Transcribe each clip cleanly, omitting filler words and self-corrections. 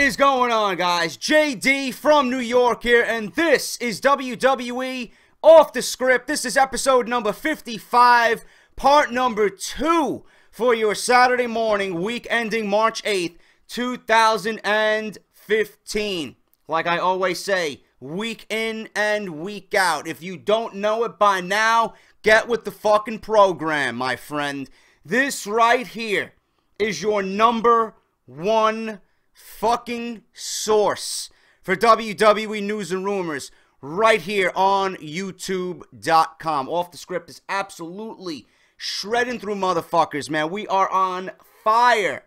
is going on, guys? JD from New York here, and this is WWE Off The Script. This is episode number 55, part number 2 for your Saturday morning, week ending March 8th, 2015. Like I always say, week in and week out. If you don't know it by now, get with the fucking program, my friend. This right here is your number one fucking source for WWE news and rumors right here on YouTube.com. Off the Script is absolutely shredding through motherfuckers, man. We are on fire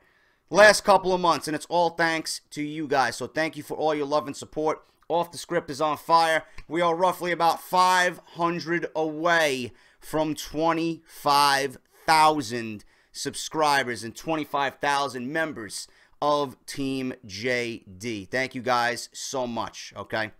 last couple of months, and it's all thanks to you guys. So thank you for all your love and support. Off the Script is on fire. We are roughly about 500 away from 25,000 subscribers and 25,000 members of Team JD. Thank you guys so much, okay?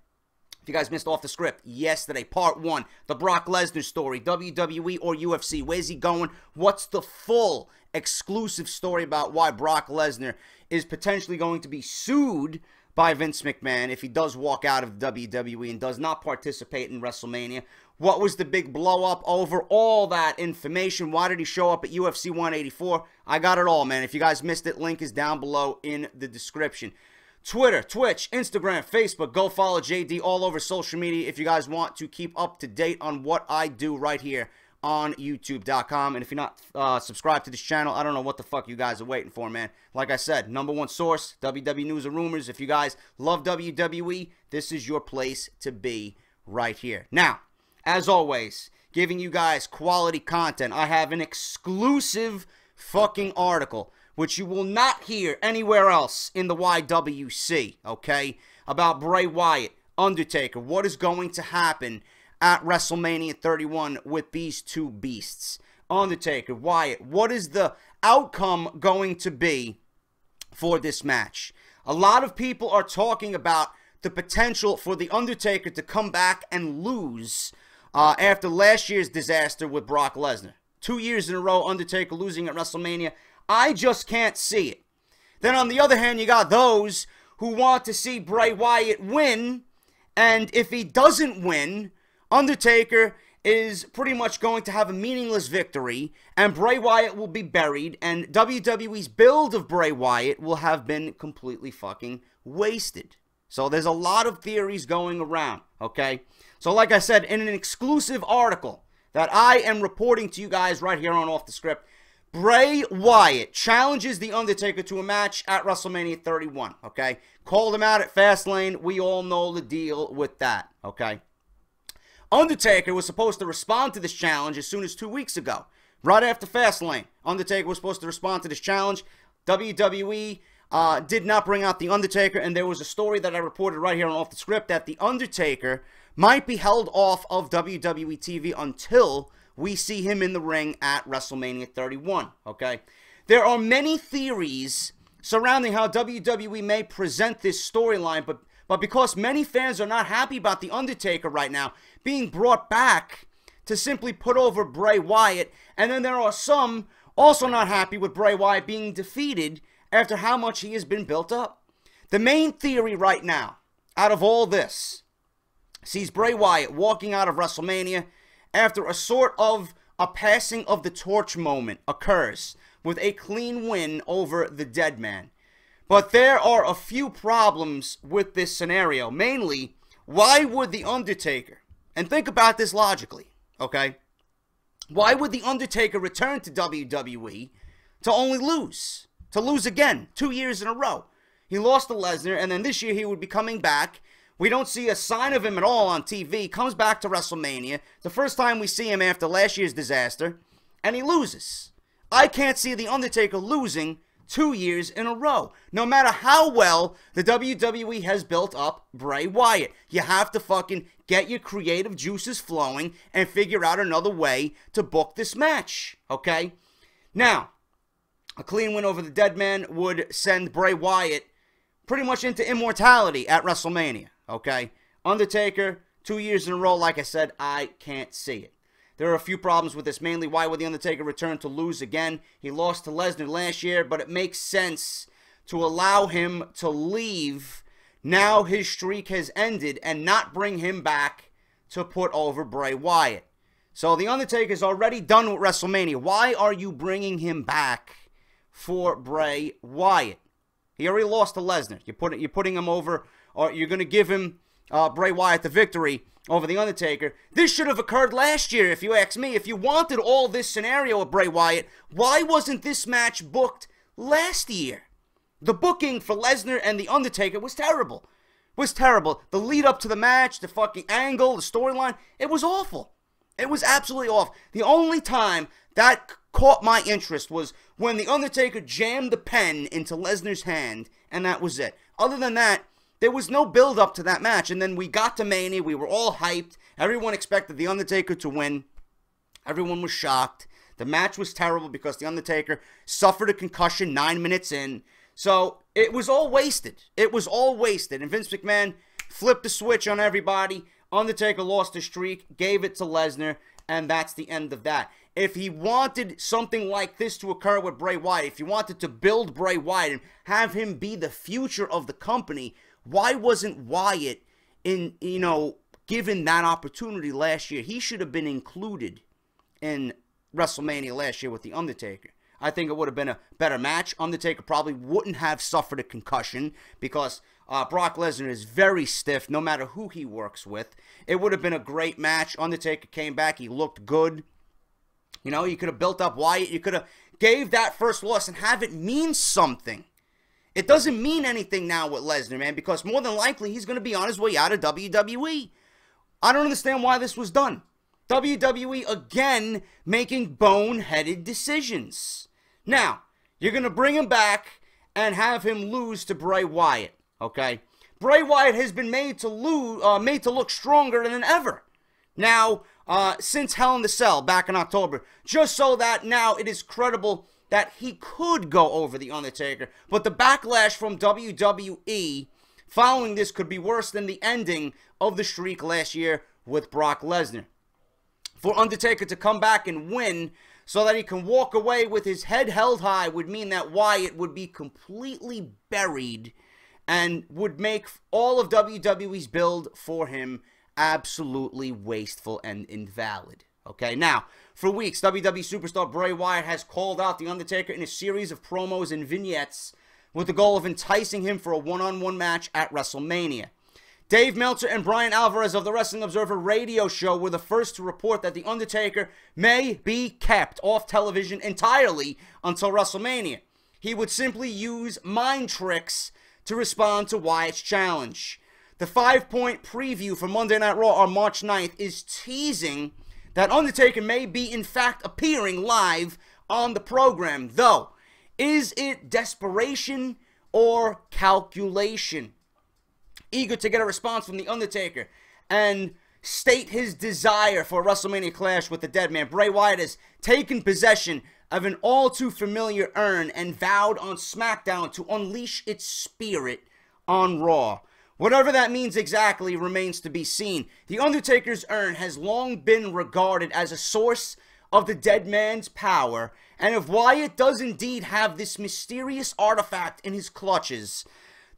If you guys missed Off the Script yesterday, part 1, the Brock Lesnar story, WWE or UFC, where's he going? What's the full exclusive story about why Brock Lesnar is potentially going to be sued by Vince McMahon if he does walk out of WWE and does not participate in WrestleMania? What was the big blow up over? All that information. Why did he show up at UFC 184? I got it all, man. If you guys missed it, link is down below in the description. Twitter, Twitch, Instagram, Facebook. Go follow JD all over social media if you guys want to keep up to date on what I do right here on YouTube.com. And if you're not subscribed to this channel, I don't know what the fuck you guys are waiting for, man. Like I said, number one source, WWE News and Rumors. If you guys love WWE, this is your place to be right here. Now, as always, giving you guys quality content. I have an exclusive fucking article, which you will not hear anywhere else in the YWC, okay? About Bray Wyatt, Undertaker, what is going to happen at WrestleMania 31 with these two beasts. Undertaker, Wyatt, what is the outcome going to be for this match? A lot of people are talking about the potential for The Undertaker to come back and lose after last year's disaster with Brock Lesnar. 2 years in a row, Undertaker losing at WrestleMania. I just can't see it. Then on the other hand, you got those who want to see Bray Wyatt win, and if he doesn't win, Undertaker is pretty much going to have a meaningless victory, and Bray Wyatt will be buried, and WWE's build of Bray Wyatt will have been completely fucking wasted. So there's a lot of theories going around, okay? So like I said, in an exclusive article that I am reporting to you guys right here on Off the Script, Bray Wyatt challenges The Undertaker to a match at WrestleMania 31, okay? Called him out at Fastlane. We all know the deal with that, okay? Undertaker was supposed to respond to this challenge as soon as 2 weeks ago, right after Fastlane. Undertaker was supposed to respond to this challenge. WWE did not bring out The Undertaker, and there was a story that I reported right here on Off the Script that The Undertaker might be held off of WWE TV until we see him in the ring at WrestleMania 31, okay? There are many theories surrounding how WWE may present this storyline, but because many fans are not happy about The Undertaker right now being brought back to simply put over Bray Wyatt, and then there are some also not happy with Bray Wyatt being defeated after how much he has been built up. The main theory right now, out of all this, sees Bray Wyatt walking out of WrestleMania after a sort of a passing of the torch moment occurs with a clean win over the dead man. But there are a few problems with this scenario. Mainly, why would The Undertaker, and think about this logically, okay? Why would The Undertaker return to WWE to only lose? To lose again, 2 years in a row. He lost to Lesnar, and then this year he would be coming back. We don't see a sign of him at all on TV. Comes back to WrestleMania. The first time we see him after last year's disaster. And he loses. I can't see The Undertaker losing 2 years in a row. No matter how well the WWE has built up Bray Wyatt. You have to fucking get your creative juices flowing and figure out another way to book this match. Okay? Now, a clean win over the dead man would send Bray Wyatt pretty much into immortality at WrestleMania. Okay? Undertaker, 2 years in a row, like I said, I can't see it. There are a few problems with this, mainly why would The Undertaker return to lose again? He lost to Lesnar last year, but it makes sense to allow him to leave. Now his streak has ended, and not bring him back to put over Bray Wyatt. So The Undertaker's already done with WrestleMania. Why are you bringing him back for Bray Wyatt? He already lost to Lesnar. You're putting him over, or you're going to give him Bray Wyatt the victory over The Undertaker. This should have occurred last year, if you ask me. If you wanted all this scenario with Bray Wyatt, why wasn't this match booked last year? The booking for Lesnar and The Undertaker was terrible. Was terrible. The lead up to the match, the fucking angle, the storyline, it was awful. It was absolutely awful. The only time that caught my interest was when The Undertaker jammed the pen into Lesnar's hand, and that was it. Other than that, there was no build up to that match. And then we got to Mania. We were all hyped. Everyone expected The Undertaker to win. Everyone was shocked. The match was terrible because The Undertaker suffered a concussion 9 minutes in. So it was all wasted. It was all wasted. And Vince McMahon flipped the switch on everybody. Undertaker lost the streak, gave it to Lesnar, and that's the end of that. If he wanted something like this to occur with Bray Wyatt, if he wanted to build Bray Wyatt and have him be the future of the company, why wasn't Wyatt given that opportunity last year? He should have been included in WrestleMania last year with The Undertaker. I think it would have been a better match. Undertaker probably wouldn't have suffered a concussion because Brock Lesnar is very stiff no matter who he works with. It would have been a great match. Undertaker came back. He looked good. You know, you could have built up Wyatt. You could have gave that first loss and have it mean something. It doesn't mean anything now with Lesnar, man, because more than likely he's going to be on his way out of WWE. I don't understand why this was done. WWE, again, making boneheaded decisions. Now, you're going to bring him back and have him lose to Bray Wyatt, okay? Bray Wyatt has been made to look stronger than ever. Now, since Hell in the Cell back in October, just so that now it is credible that he could go over The Undertaker. But the backlash from WWE following this could be worse than the ending of the streak last year with Brock Lesnar. For Undertaker to come back and win so that he can walk away with his head held high would mean that Wyatt would be completely buried and would make all of WWE's build for him absolutely wasteful and invalid. Okay, now, for weeks, WWE superstar Bray Wyatt has called out The Undertaker in a series of promos and vignettes with the goal of enticing him for a one-on-one match at WrestleMania. Dave Meltzer and Brian Alvarez of the Wrestling Observer radio show were the first to report that The Undertaker may be kept off television entirely until WrestleMania. He would simply use mind tricks to respond to Wyatt's challenge. The 5-point preview for Monday Night Raw on March 9th is teasing that Undertaker may be in fact appearing live on the program, though. Is it desperation or calculation? Eager to get a response from The Undertaker and state his desire for a WrestleMania clash with the Dead Man, Bray Wyatt has taken possession of an all-too-familiar urn and vowed on SmackDown to unleash its spirit on Raw. Whatever that means exactly remains to be seen. The Undertaker's urn has long been regarded as a source of the Dead Man's power, and if Wyatt does indeed have this mysterious artifact in his clutches,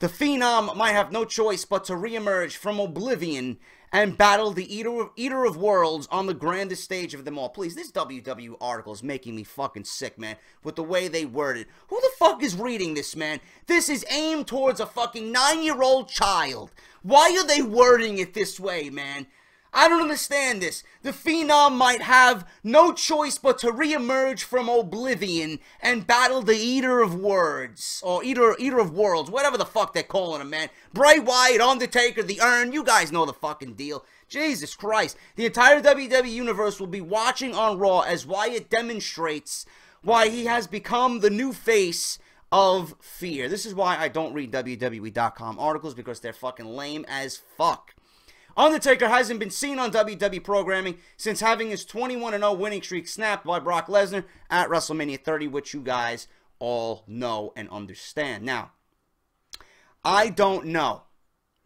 the Phenom might have no choice but to reemerge from oblivion and battle the Eater of Worlds on the grandest stage of them all. Please, this WWE article is making me fucking sick, man, with the way they word it. Who the fuck is reading this, man? This is aimed towards a fucking 9-year-old child. Why are they wording it this way, man? I don't understand this. The Phenom might have no choice but to reemerge from oblivion and battle the Eater of Words, or Eater of Worlds, whatever the fuck they're calling him, man. Bray Wyatt, Undertaker, the Urn, you guys know the fucking deal. Jesus Christ. The entire WWE Universe will be watching on Raw as Wyatt demonstrates why he has become the new face of fear. This is why I don't read WWE.com articles, because they're fucking lame as fuck. Undertaker hasn't been seen on WWE programming since having his 21-0 winning streak snapped by Brock Lesnar at WrestleMania 30, which you guys all know and understand. Now, I don't know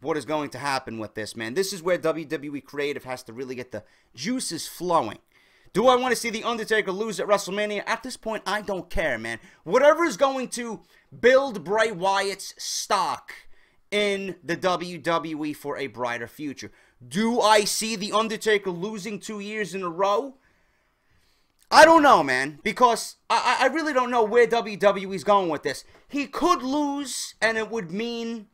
what is going to happen with this, man. This is where WWE Creative has to really get the juices flowing. Do I want to see The Undertaker lose at WrestleMania? At this point, I don't care, man. Whatever is going to build Bray Wyatt's stock in the WWE for a brighter future. Do I see The Undertaker losing 2 years in a row? I don't know, man, because I really don't know where WWE's going with this. He could lose, and it would mean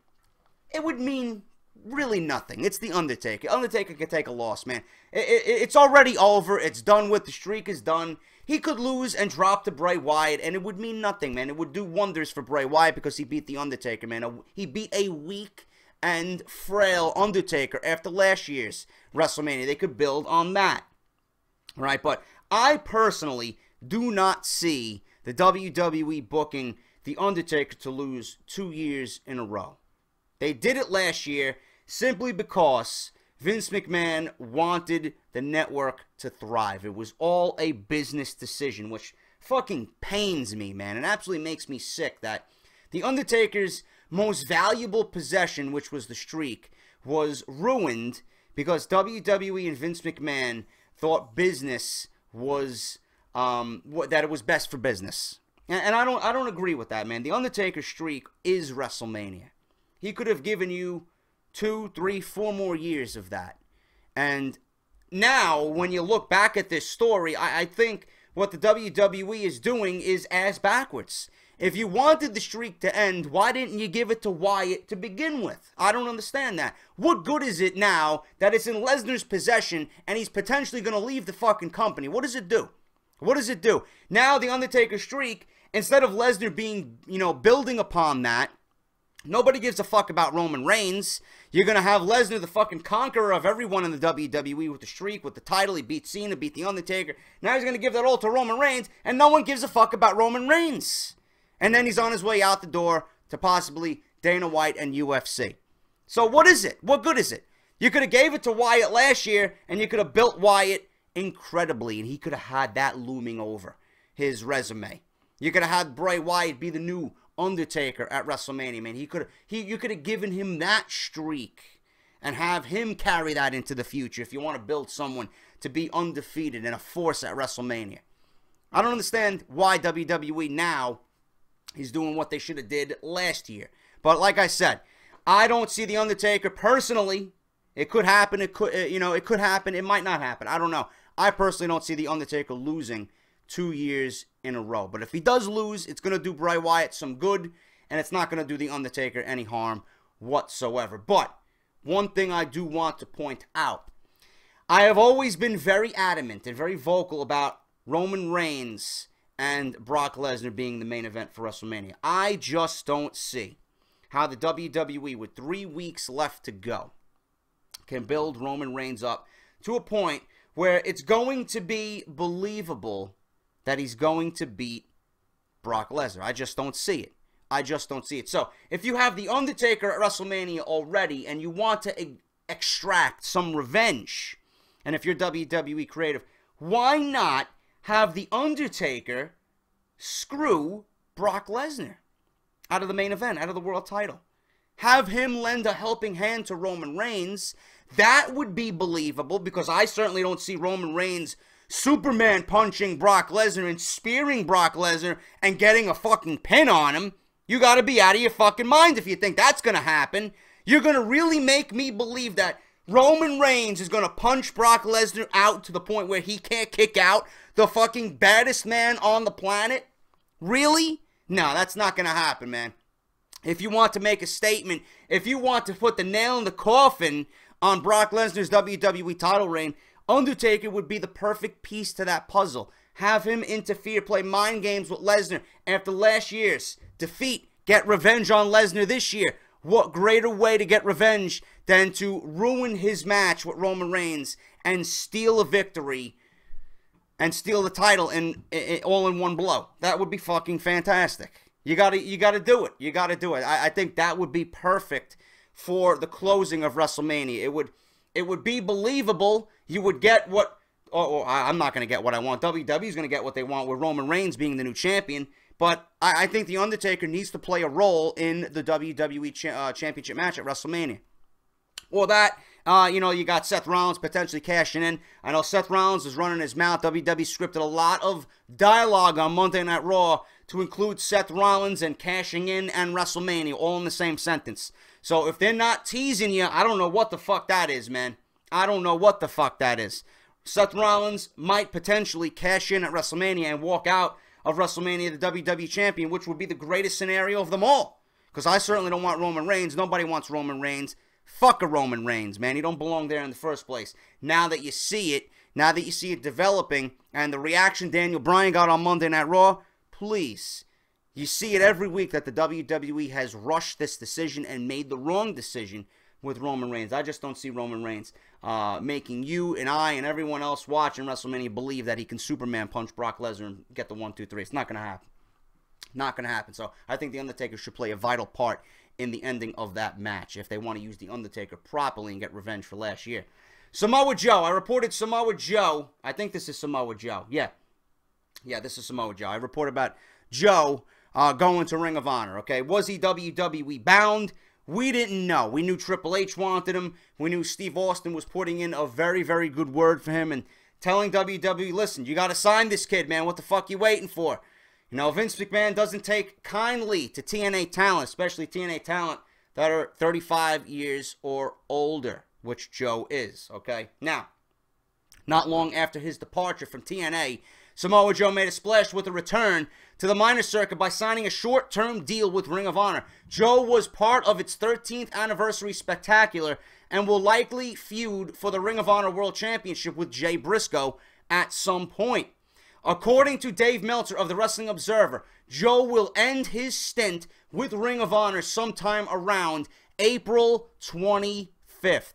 really nothing. It's The Undertaker. Undertaker can take a loss, man. It's already over. It's done with. The streak is done. He could lose and drop to Bray Wyatt, and it would mean nothing, man. It would do wonders for Bray Wyatt because he beat The Undertaker, man. He beat a weak and frail Undertaker after last year's WrestleMania. They could build on that, right? But I personally do not see the WWE booking The Undertaker to lose 2 years in a row. They did it last year simply because Vince McMahon wanted the network to thrive. It was all a business decision, which fucking pains me, man. It absolutely makes me sick that The Undertaker's most valuable possession, which was the streak, was ruined because WWE and Vince McMahon thought business was that it was best for business, and I don't agree with that, man. The Undertaker streak is WrestleMania. He could have given you 2, 3, 4 more years of that, and now when you look back at this story, I think what the WWE is doing is ass backwards. If you wanted the streak to end, why didn't you give it to Wyatt to begin with? I don't understand that. What good is it now that it's in Lesnar's possession and he's potentially going to leave the fucking company? What does it do? What does it do? Now the Undertaker streak, instead of Lesnar being, building upon that, nobody gives a fuck about Roman Reigns. You're going to have Lesnar, the fucking conqueror of everyone in the WWE with the streak, with the title. He beat Cena, beat The Undertaker. Now he's going to give that all to Roman Reigns, and no one gives a fuck about Roman Reigns. And then he's on his way out the door to possibly Dana White and UFC. So what is it? What good is it? You could have gave it to Wyatt last year, and you could have built Wyatt incredibly, and he could have had that looming over his resume. You could have had Bray Wyatt be the new Undertaker at WrestleMania, man. You could have given him that streak and have him carry that into the future if you want to build someone to be undefeated and a force at WrestleMania. I don't understand why WWE now is doing what they should have did last year. But like I said, I don't see The Undertaker personally. It could happen. It could, it could happen. It might not happen. I don't know. I personally don't see The Undertaker losing 2 years in a row. But if he does lose, it's going to do Bray Wyatt some good, and it's not going to do The Undertaker any harm whatsoever. But one thing I do want to point out, I have always been very adamant and very vocal about Roman Reigns and Brock Lesnar being the main event for WrestleMania. I just don't see how the WWE, with 3 weeks left to go, can build Roman Reigns up to a point where it's going to be believable that he's going to beat Brock Lesnar. I just don't see it. I just don't see it. So, if you have The Undertaker at WrestleMania already and you want to extract some revenge, and if you're WWE creative, why not have The Undertaker screw Brock Lesnar out of the main event, out of the world title? Have him lend a helping hand to Roman Reigns. That would be believable, because I certainly don't see Roman Reigns Superman punching Brock Lesnar and spearing Brock Lesnar and getting a fucking pin on him. You gotta be out of your fucking mind if you think that's gonna happen. You're gonna really make me believe that Roman Reigns is gonna punch Brock Lesnar out to the point where he can't kick out the fucking baddest man on the planet? Really? No, that's not gonna happen, man. If you want to make a statement, if you want to put the nail in the coffin on Brock Lesnar's WWE title reign, Undertaker would be the perfect piece to that puzzle. Have him interfere, play mind games with Lesnar after last year's defeat. Get revenge on Lesnar this year. What greater way to get revenge than to ruin his match with Roman Reigns and steal a victory and steal the title all in one blow? That would be fucking fantastic. You gotta do it. You gotta do it. I think that would be perfect for the closing of WrestleMania. It would be believable. You would get what... I'm not going to get what I want. WWE's going to get what they want with Roman Reigns being the new champion. But I think The Undertaker needs to play a role in the WWE Championship match at WrestleMania. Or that, You got Seth Rollins potentially cashing in. I know Seth Rollins is running his mouth. WWE scripted a lot of dialogue on Monday Night Raw to include Seth Rollins and cashing in and WrestleMania all in the same sentence. So if they're not teasing you, I don't know what the fuck that is, man. I don't know what the fuck that is. Seth Rollins might potentially cash in at WrestleMania and walk out of WrestleMania the WWE Champion, which would be the greatest scenario of them all. Because I certainly don't want Roman Reigns. Nobody wants Roman Reigns. Fuck a Roman Reigns, man. He don't belong there in the first place. Now that you see it developing, and the reaction Daniel Bryan got on Monday Night Raw, please. You see it every week that the WWE has rushed this decision and made the wrong decision with Roman Reigns. I just don't see Roman Reigns making you and I and everyone else watching WrestleMania believe that he can Superman punch Brock Lesnar and get the 1, 2, 3. It's not going to happen. Not going to happen. So I think The Undertaker should play a vital part in the ending of that match if they want to use The Undertaker properly and get revenge for last year. Samoa Joe. I reported Samoa Joe. I think this is Samoa Joe. Yeah, this is Samoa Joe. I reported about Joe going to Ring of Honor, okay? Was he WWE bound? We didn't know. We knew Triple H wanted him. We knew Steve Austin was putting in a very, very good word for him and telling WWE, listen, you got to sign this kid, man. What the fuck you waiting for? You know, Vince McMahon doesn't take kindly to TNA talent, especially TNA talent that are 35 years or older, which Joe is, okay? Now, not long after his departure from TNA, Samoa Joe made a splash with a return to the minor circuit by signing a short-term deal with Ring of Honor. Joe was part of its 13th anniversary spectacular and will likely feud for the Ring of Honor World Championship with Jay Briscoe at some point. According to Dave Meltzer of the Wrestling Observer, Joe will end his stint with Ring of Honor sometime around April 25th.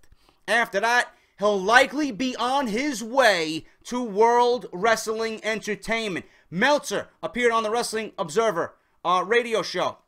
After that, he'll likely be on his way to World Wrestling Entertainment. Meltzer appeared on the Wrestling Observer radio show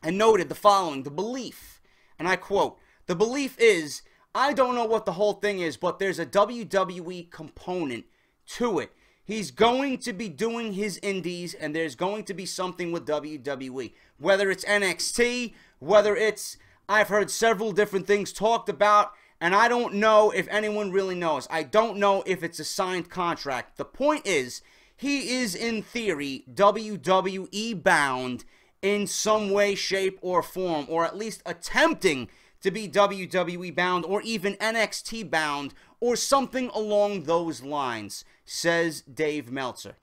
and noted the following, the belief, and I quote, the belief is, I don't know what the whole thing is, but there's a WWE component to it. He's going to be doing his indies, and there's going to be something with WWE. Whether it's NXT, whether it's, I've heard several different things talked about, and I don't know if anyone really knows. I don't know if it's a signed contract. The point is, he is, in theory, WWE bound in some way, shape, or form, or at least attempting to be WWE bound, or even NXT bound, or something along those lines, says Dave Meltzer.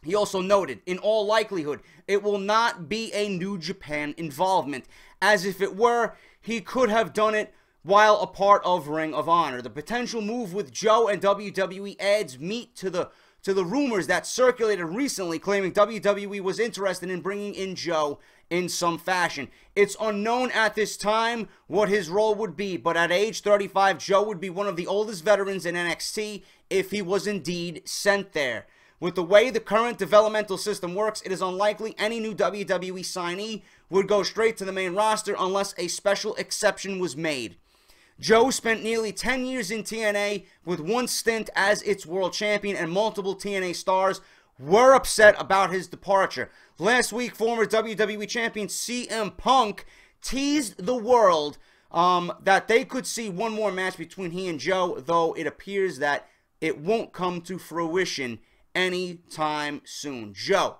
He also noted, in all likelihood, it will not be a New Japan involvement. As if it were, he could have done it while a part of Ring of Honor. The potential move with Joe and WWE adds meat to the rumors that circulated recently claiming WWE was interested in bringing in Joe in some fashion. It's unknown at this time what his role would be, but at age 35, Joe would be one of the oldest veterans in NXT if he was indeed sent there. With the way the current developmental system works, it is unlikely any new WWE signee would go straight to the main roster unless a special exception was made. Joe spent nearly 10 years in TNA with one stint as its world champion, and multiple TNA stars were upset about his departure. Last week, former WWE champion CM Punk teased the world that they could see one more match between he and Joe, though it appears that it won't come to fruition anytime soon. Joe,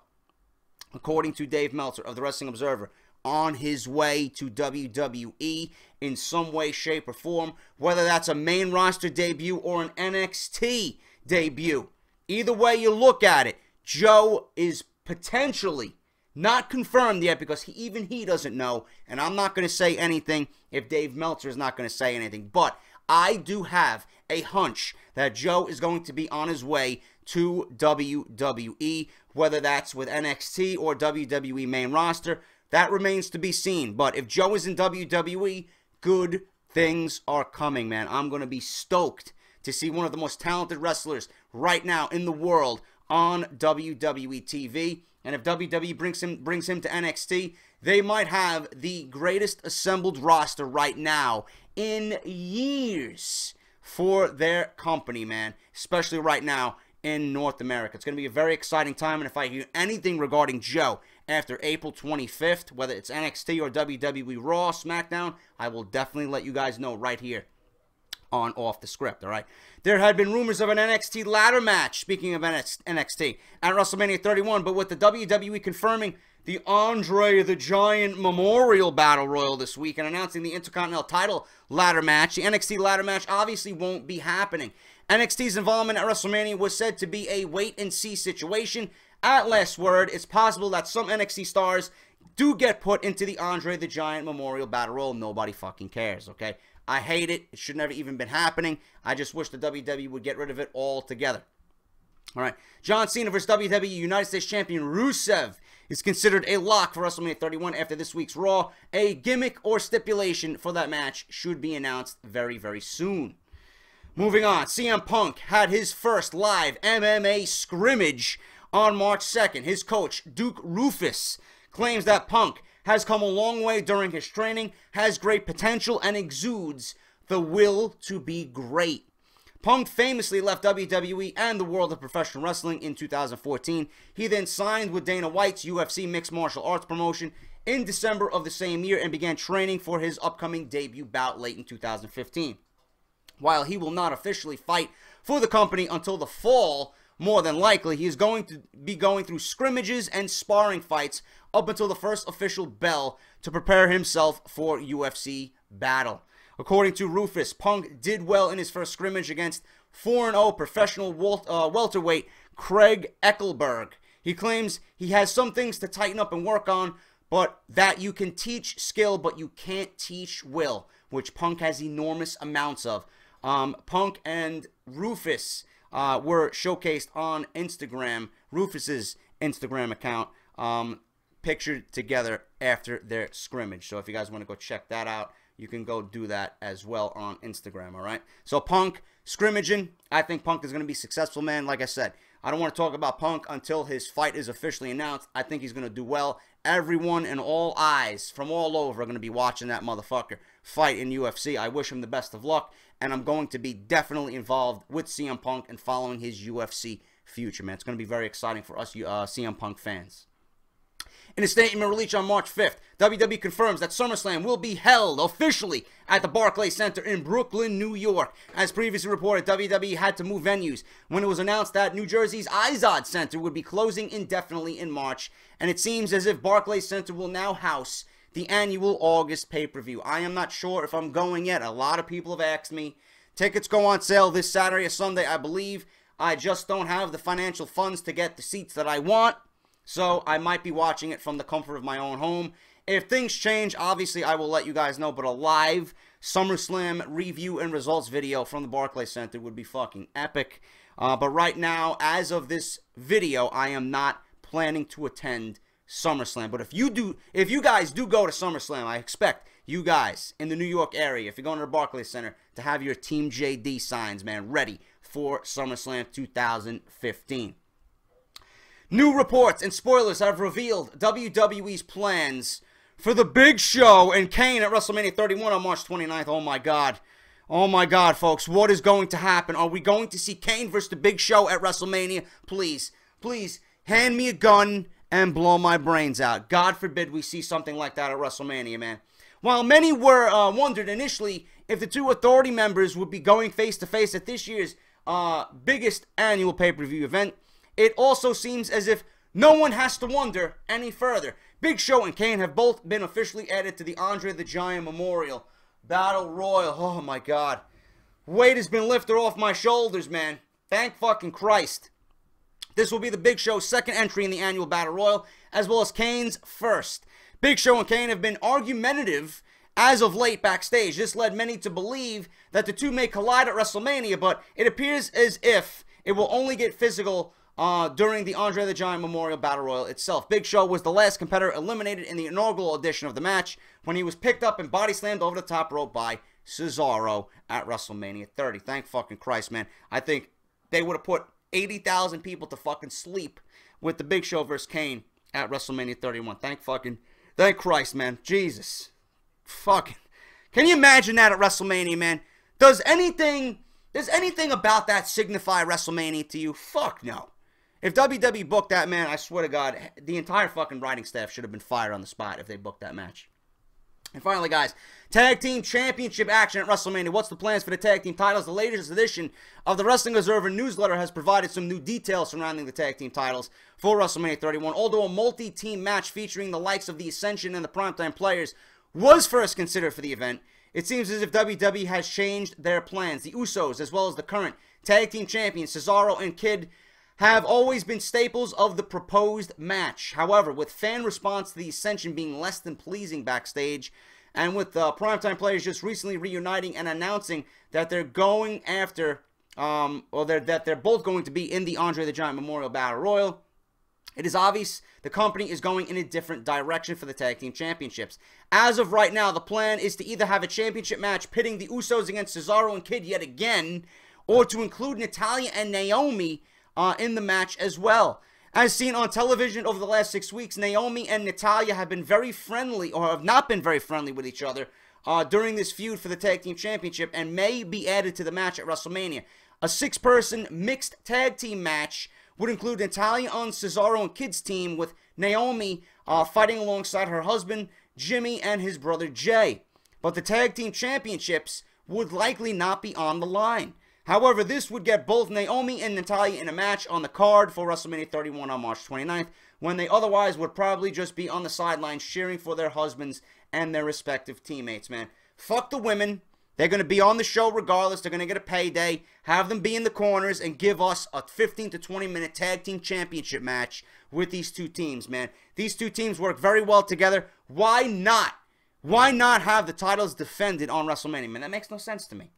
according to Dave Meltzer of the Wrestling Observer, on his way to WWE in some way, shape, or form, whether that's a main roster debut or an NXT debut. Either way you look at it, Joe is potentially, not confirmed yet because even he doesn't know, and I'm not going to say anything if Dave Meltzer is not going to say anything, but I do have a hunch that Joe is going to be on his way to WWE, whether that's with NXT or WWE main roster. That remains to be seen. But if Joe is in WWE, good things are coming, man. I'm going to be stoked to see one of the most talented wrestlers right now in the world on WWE TV. And if WWE brings him to NXT, they might have the greatest assembled roster right now in years for their company, man. Especially right now in North America. It's going to be a very exciting time. And if I hear anything regarding Joe after April 25th, whether it's NXT or WWE Raw, SmackDown, I will definitely let you guys know right here on Off the Script, all right? There had been rumors of an NXT ladder match, speaking of NXT, at WrestleMania 31, but with the WWE confirming the Andre the Giant Memorial Battle Royal this week and announcing the Intercontinental title ladder match, the NXT ladder match obviously won't be happening. NXT's involvement at WrestleMania was said to be a wait-and-see situation. At last word, it's possible that some NXT stars do get put into the Andre the Giant Memorial Battle Royal. Nobody fucking cares, okay? I hate it. It should never even been happening. I just wish the WWE would get rid of it altogether. All right. John Cena versus WWE United States Champion Rusev is considered a lock for WrestleMania 31 after this week's Raw. A gimmick or stipulation for that match should be announced very, very soon. Moving on, CM Punk had his first live MMA scrimmage on March 2nd. His coach, Duke Rufus, claims that Punk has come a long way during his training, has great potential, and exudes the will to be great. Punk famously left WWE and the world of professional wrestling in 2014. He then signed with Dana White's UFC Mixed Martial Arts promotion in December of the same year and began training for his upcoming debut bout late in 2015. While he will not officially fight for the company until the fall, more than likely, he is going to be going through scrimmages and sparring fights up until the first official bell to prepare himself for UFC battle. According to Rufus, Punk did well in his first scrimmage against 4-0 professional welterweight Craig Eckelberg. He claims he has some things to tighten up and work on, but that you can teach skill, but you can't teach will, which Punk has enormous amounts of. Punk and Rufus were showcased on Instagram, Rufus's Instagram account, pictured together after their scrimmage. So if you guys want to go check that out, you can go do that as well on Instagram, all right? So Punk, scrimmaging, I think Punk is going to be successful, man. Like I said, I don't want to talk about Punk until his fight is officially announced. I think he's going to do well. Everyone and all eyes from all over are going to be watching that motherfucker fight in UFC. I wish him the best of luck, and I'm going to be definitely involved with CM Punk and following his UFC future, man. It's going to be very exciting for us CM Punk fans. In a statement released on March 5th, WWE confirms that SummerSlam will be held officially at the Barclays Center in Brooklyn, New York. As previously reported, WWE had to move venues when it was announced that New Jersey's Izod Center would be closing indefinitely in March, and it seems as if Barclays Center will now house the annual August pay-per-view. I am not sure if I'm going yet. A lot of people have asked me. Tickets go on sale this Saturday or Sunday, I believe. I just don't have the financial funds to get the seats that I want. So I might be watching it from the comfort of my own home. If things change, obviously I will let you guys know, but a live SummerSlam review and results video from the Barclays Center would be fucking epic. But right now, as of this video, I am not planning to attend SummerSlam. But if you guys do go to SummerSlam, I expect you guys in the New York area, if you're going to the Barclays Center, to have your Team JD signs, man, ready for SummerSlam 2015. New reports and spoilers have revealed WWE's plans for the Big Show and Kane at WrestleMania 31 on March 29th. Oh my God. Oh my God, folks. What is going to happen? Are we going to see Kane versus the Big Show at WrestleMania? Please, please, hand me a gun and blow my brains out. God forbid we see something like that at WrestleMania, man. While many were wondered initially if the two Authority members would be going face-to-face at this year's biggest annual pay-per-view event, it also seems as if no one has to wonder any further. Big Show and Kane have both been officially added to the Andre the Giant Memorial Battle Royal. Oh my God. Weight has been lifted off my shoulders, man. Thank fucking Christ. This will be the Big Show's second entry in the annual Battle Royal, as well as Kane's first. Big Show and Kane have been argumentative as of late backstage. This led many to believe that the two may collide at WrestleMania, but it appears as if it will only get physical during the Andre the Giant Memorial Battle Royal itself. Big Show was the last competitor eliminated in the inaugural edition of the match when he was picked up and body slammed over the top rope by Cesaro at WrestleMania 30. Thank fucking Christ, man. I think they would have put 80,000 people to fucking sleep with the Big Show versus Kane at WrestleMania 31. Thank Christ, man. Jesus. Fucking. Can you imagine that at WrestleMania, man? Does anything about that signify WrestleMania to you? Fuck no. If WWE booked that, man, I swear to God, the entire fucking writing staff should have been fired on the spot if they booked that match. And finally, guys, Tag Team Championship action at WrestleMania. What's the plans for the tag team titles? The latest edition of the Wrestling Observer newsletter has provided some new details surrounding the tag team titles for WrestleMania 31. Although a multi-team match featuring the likes of the Ascension and the Primetime Players was first considered for the event, it seems as if WWE has changed their plans. The Usos, as well as the current tag team champions Cesaro and Kid, have always been staples of the proposed match. However, with fan response to the Ascension being less than pleasing backstage, and with the Primetime Players just recently reuniting and announcing that they're going after, that they're both going to be in the Andre the Giant Memorial Battle Royal, it is obvious the company is going in a different direction for the Tag Team Championships. As of right now, the plan is to either have a championship match pitting the Usos against Cesaro and Kid yet again, or to include Natalya and Naomi in the match as well. As seen on television over the last 6 weeks, Naomi and Natalya have been very friendly, or have not been very friendly with each other during this feud for the Tag Team Championship, and may be added to the match at WrestleMania. A 6-person mixed tag team match would include Natalya on Cesaro and Kid's team, with Naomi fighting alongside her husband, Jimmy, and his brother, Jay. But the Tag Team Championships would likely not be on the line. However, this would get both Naomi and Natalya in a match on the card for WrestleMania 31 on March 29th, when they otherwise would probably just be on the sidelines cheering for their husbands and their respective teammates, man. Fuck the women. They're going to be on the show regardless. They're going to get a payday. Have them be in the corners and give us a 15 to 20 minute tag team championship match with these two teams, man. These two teams work very well together. Why not? Why not have the titles defended on WrestleMania, man? That makes no sense to me.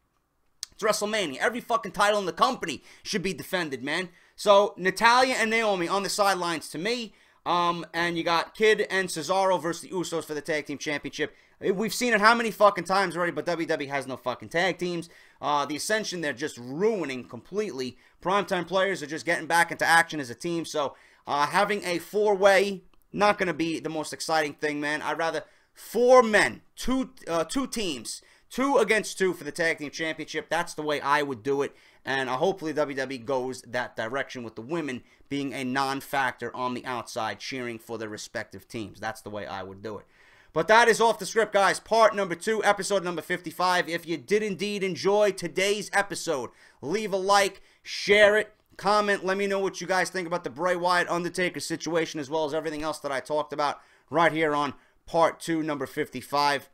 It's WrestleMania. Every fucking title in the company should be defended, man. So, Natalya and Naomi on the sidelines to me. And you got Kid and Cesaro versus the Usos for the Tag Team Championship. We've seen it how many fucking times already, but WWE has no fucking tag teams. The Ascension, they're just ruining completely. Primetime Players are just getting back into action as a team. So, having a 4-way, not going to be the most exciting thing, man. I'd rather 4 men, two teams, 2 against 2 for the Tag Team Championship. That's the way I would do it. And hopefully WWE goes that direction with the women being a non-factor on the outside cheering for their respective teams. That's the way I would do it. But that is Off the Script, guys. Part number 2, episode number 55. If you did indeed enjoy today's episode, leave a like, share it, comment. Let me know what you guys think about the Bray Wyatt Undertaker situation, as well as everything else that I talked about right here on Part 2, number 55.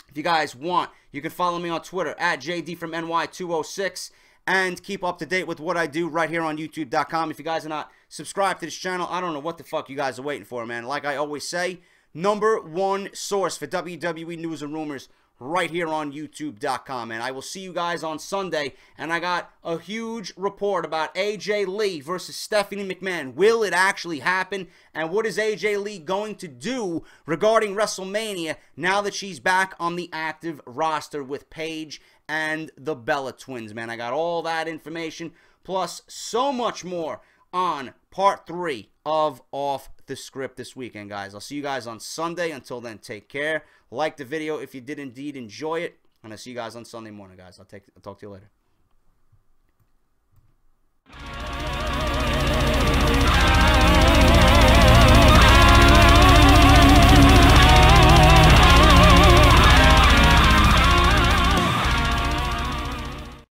If you guys want, you can follow me on Twitter at JD206 and keep up to date with what I do right here on YouTube.com. If you guys are not subscribed to this channel, I don't know what the fuck you guys are waiting for, man. Like I always say, #1 source for WWE news and rumors right here on YouTube.com. And I will see you guys on Sunday. And I got a huge report about AJ Lee versus Stephanie McMahon. Will it actually happen? And what is AJ Lee going to do regarding WrestleMania now that she's back on the active roster with Paige and the Bella Twins, man? I got all that information, plus so much more on Part 3 of Off the Script this weekend, guys. I'll see you guys on Sunday. Until then, take care. Like the video if you did indeed enjoy it. And I'll see you guys on Sunday morning, guys. I'll talk to you later.